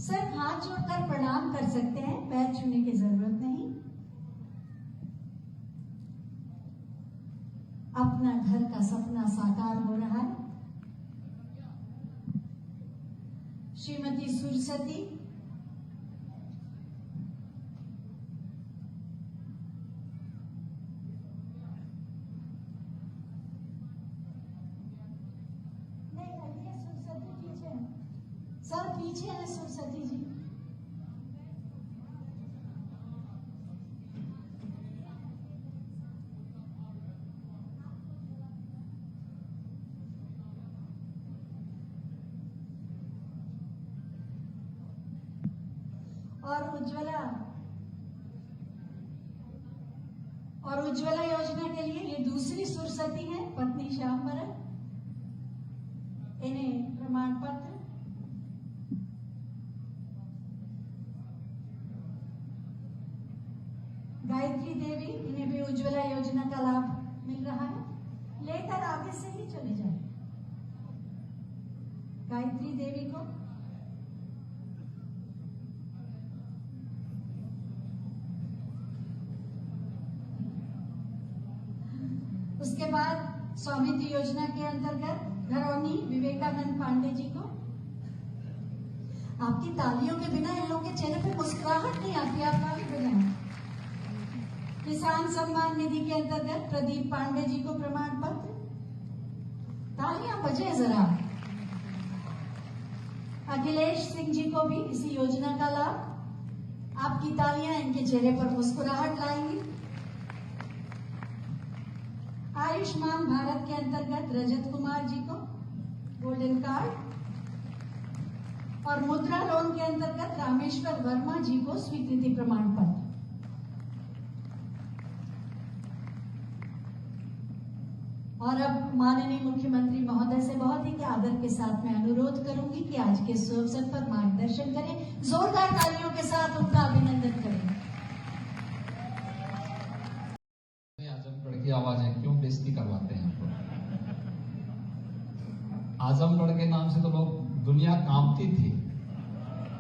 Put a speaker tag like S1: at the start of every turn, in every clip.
S1: Sir हाथ जोड़कर प्रणाम कर सकते हैं, पैर छूने की जरूरत नहीं। अपना घर का सपना साकार हो रहा है। श्रीमती सुरसती सर पीछे है सुरसती जी। और उज्ज्वला योजना के लिए ये दूसरी सुरसती है, पत्नी श्याम भरत। इन्हें प्रमाण पत्र। गायत्री देवी, इन्हें भी उज्ज्वला योजना का लाभ मिल रहा है। लेकर आगे से ही चले जाए गायत्री देवी को। उसके बाद स्वामित्व योजना के अंतर्गत घरौनी विवेकानंद पांडे जी को। आपकी तालियों के बिना इन लोगों के चेहरे पे मुस्कुराहट नहीं आती, आप ताली बजाएं। किसान सम्मान निधि के अंतर्गत प्रदीप पांडे जी को प्रमाण पत्र। तालियां बजे जरा। अखिलेश सिंह जी को भी इसी योजना का लाभ। आपकी तालियां इनके चेहरे पर मुस्कुराहट लाएंगी। आयुष्मान भारत के अंतर्गत रजत कुमार जी को गोल्डन कार्ड। और मुद्रा लोन के अंतर्गत रामेश्वर वर्मा जी को स्वीकृति प्रमाण पत्र। और अब माननीय मुख्यमंत्री महोदय से बहुत ही आदर के साथ मैं अनुरोध करूंगी कि आज के शुभ अवसर पर मार्गदर्शन करें। जोरदार तालियों के साथ उनका अभिनंदन करें।
S2: आजमगढ़ की आवाजें क्यों बेइज्जती करवाते हैं हमको? आजमगढ़ के नाम से तो लोग दुनिया कांपती थी,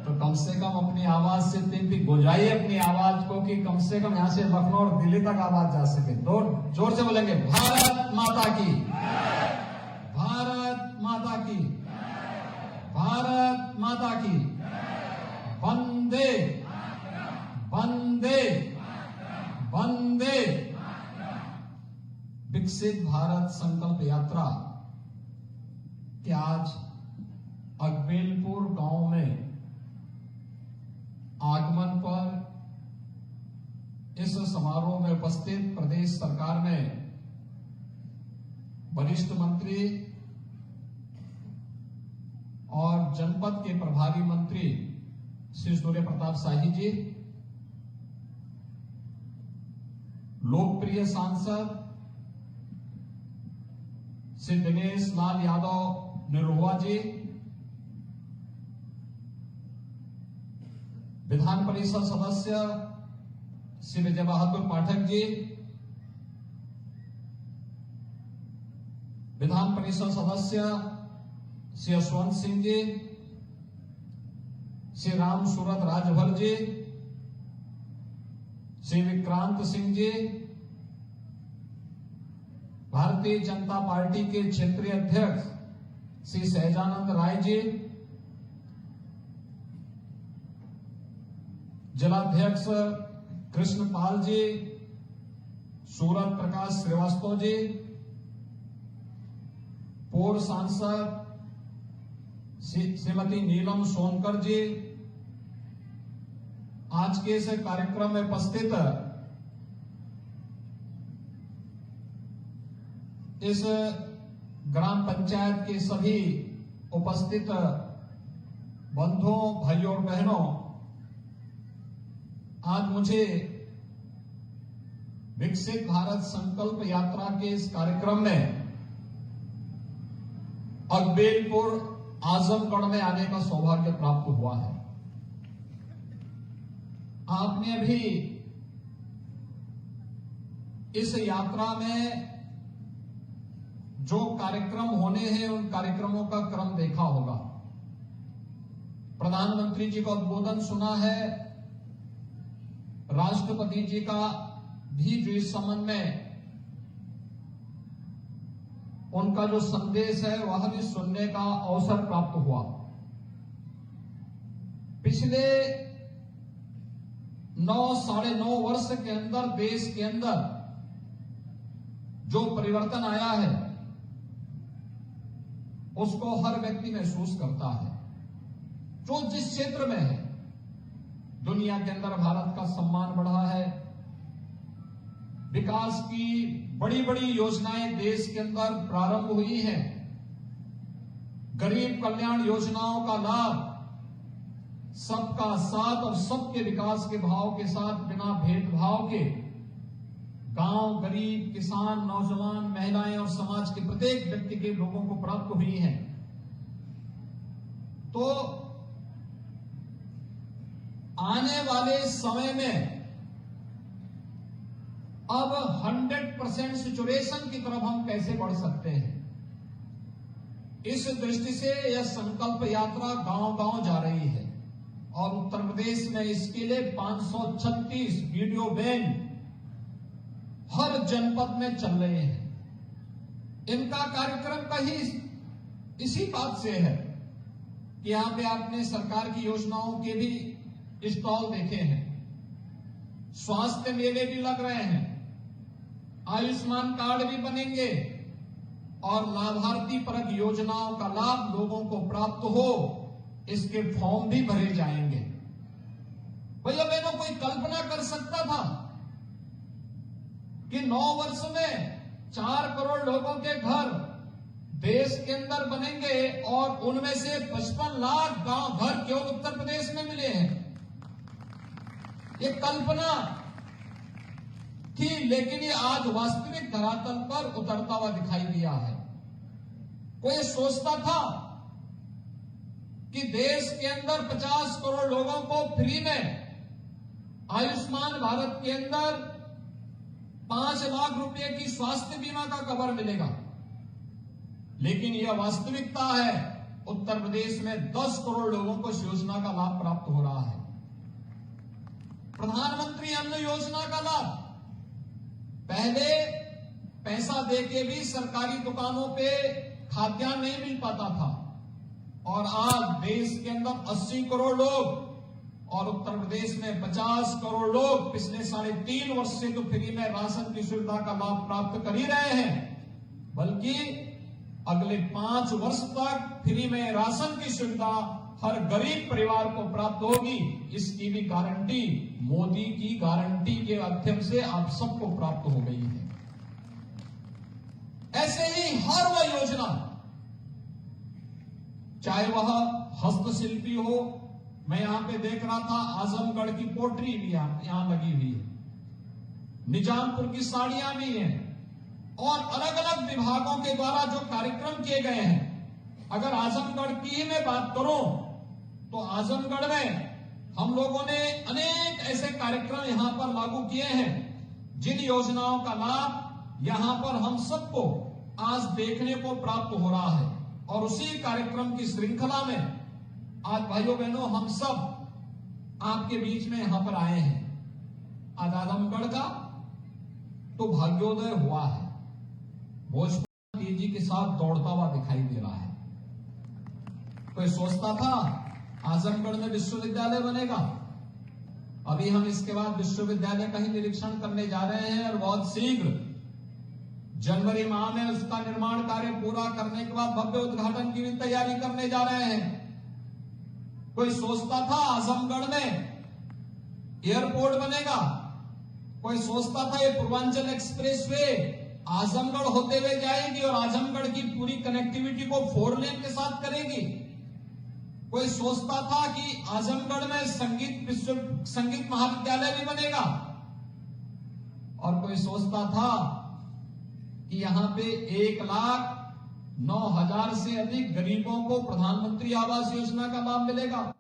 S2: तो कम से कम अपनी आवाज से तीन गुजाइए अपनी आवाज को कि कम से कम यहाँ से लखनऊ और दिल्ली तक आवाज जा सके। जोर से बोलेंगे भारत माता की, भारत माता की, भारत माता की, वंदे वंदे वंदे। विकसित भारत संकल्प यात्रा के आज अकबेलपुर गांव में आगमन पर इस समारोह में उपस्थित प्रदेश सरकार में वरिष्ठ मंत्री और जनपद के प्रभारी मंत्री श्री सूर्य प्रताप शाही जी, लोकप्रिय सांसद श्री दिनेश लाल यादव निरुआ जी, विधान परिषद सदस्य श्री विजय बहादुर पाठक जी, विधान परिषद सदस्य श्री यशवंत सिंह जी, श्री राम सूरत राजभर जी, श्री विक्रांत सिंह जी, भारतीय जनता पार्टी के क्षेत्रीय अध्यक्ष श्री सहजानंद राय जी, जिलाध्यक्ष कृष्णपाल जी, सूरत प्रकाश श्रीवास्तव जी, पूर्व सांसद श्रीमती नीलम सोनकर जी, आज के इस कार्यक्रम में उपस्थित इस ग्राम पंचायत के सभी उपस्थित बंधुओं, भाइयों और बहनों, आज मुझे विकसित भारत संकल्प यात्रा के इस कार्यक्रम में अकबेलपुर आजमगढ़ में आने का सौभाग्य प्राप्त हुआ है। आपने अभी इस यात्रा में जो कार्यक्रम होने हैं उन कार्यक्रमों का क्रम देखा होगा। प्रधानमंत्री जी का उद्बोधन सुना है, राष्ट्रपति जी का भी जो इस संबंध में उनका जो संदेश है वह भी सुनने का अवसर प्राप्त हुआ। पिछले 9 साढ़े 9 वर्ष के अंदर देश के अंदर जो परिवर्तन आया है उसको हर व्यक्ति महसूस करता है। जो जिस क्षेत्र में है, दुनिया के अंदर भारत का सम्मान बढ़ा है, विकास की बड़ी बड़ी योजनाएं देश के अंदर प्रारंभ हुई हैं, गरीब कल्याण योजनाओं का लाभ सबका साथ और सबके विकास के भाव के साथ बिना भेदभाव के गांव, गरीब, किसान, नौजवान, महिलाएं और समाज के प्रत्येक व्यक्ति के लोगों को प्राप्त हुई है। तो आने वाले समय में अब 100% सैचुरेशन की तरफ हम कैसे बढ़ सकते हैं, इस दृष्टि से यह संकल्प यात्रा गांव-गांव जा रही है और उत्तर प्रदेश में इसके लिए 536 वीडियो वैन हर जनपद में चल रहे हैं। इनका कार्यक्रम कहीं इसी बात से है कि यहां पे आपने सरकार की योजनाओं के भी स्टॉल देखे हैं, स्वास्थ्य मेले भी लग रहे हैं, आयुष्मान कार्ड भी बनेंगे और लाभार्थी परक योजनाओं का लाभ लोगों को प्राप्त हो, इसके फॉर्म भी भरे जाएंगे। भैया बहनों, कोई कल्पना कर सकता था कि 9 वर्ष में 4 करोड़ लोगों के घर देश के अंदर बनेंगे और उनमें से 55 लाख गांव घर केवल उत्तर प्रदेश में मिले हैं? ये कल्पना थी, लेकिन ये आज वास्तविक धरातल पर उतरता हुआ दिखाई दिया है। कोई सोचता था कि देश के अंदर 50 करोड़ लोगों को फ्री में आयुष्मान भारत के अंदर 5 लाख रुपए की स्वास्थ्य बीमा का कवर मिलेगा, लेकिन यह वास्तविकता है उत्तर प्रदेश में 10 करोड़ लोगों को इस योजना का लाभ प्राप्त हो रहा है। प्रधानमंत्री अन्न योजना का लाभ पहले पैसा देके भी सरकारी दुकानों पे खाद्यान्न नहीं मिल पाता था और आज देश के अंदर 80 करोड़ लोग और उत्तर प्रदेश में 50 करोड़ लोग पिछले 3.5 वर्ष से तो फ्री में राशन की सुविधा का लाभ प्राप्त कर ही रहे हैं, बल्कि अगले 5 वर्ष तक फ्री में राशन की सुविधा हर गरीब परिवार को प्राप्त होगी। इसकी भी गारंटी मोदी की गारंटी के माध्यम से आप सबको प्राप्त हो गई है। ऐसे ही हर वह योजना, चाहे वह हस्तशिल्पी हो, मैं यहां पे देख रहा था आजमगढ़ की पोट्री भी यहां लगी हुई है, निजामपुर की साड़ियां भी हैं और अलग अलग विभागों के द्वारा जो कार्यक्रम किए गए हैं। अगर आजमगढ़ की ही मैं बात करूं तो आजमगढ़ में हम लोगों ने अनेक ऐसे कार्यक्रम यहां पर लागू किए हैं जिन योजनाओं का लाभ यहां पर हम सबको आज देखने को प्राप्त हो रहा है। और उसी कार्यक्रम की श्रृंखला में आज भाइयों बहनों हम सब आपके बीच में यहां पर आए हैं। आज आजमगढ़ का तो भाग्योदय हुआ है, भोजपुर तेजी के साथ दौड़ता हुआ दिखाई दे रहा है। कोई सोचता था आजमगढ़ में विश्वविद्यालय बनेगा? अभी हम इसके बाद विश्वविद्यालय का ही निरीक्षण करने जा रहे हैं और बहुत शीघ्र जनवरी माह में उसका निर्माण कार्य पूरा करने के बाद भव्य उद्घाटन की भी तैयारी करने जा रहे हैं। कोई सोचता था आजमगढ़ में एयरपोर्ट बनेगा? कोई सोचता था ये पूर्वांचल एक्सप्रेसवे आजमगढ़ होते हुए जाएगी और आजमगढ़ की पूरी कनेक्टिविटी को 4 लेन के साथ करेगी? कोई सोचता था कि आजमगढ़ में संगीत महाविद्यालय भी बनेगा? और कोई सोचता था कि यहां पे 1,09,000 से अधिक गरीबों को प्रधानमंत्री आवास योजना का लाभ मिलेगा?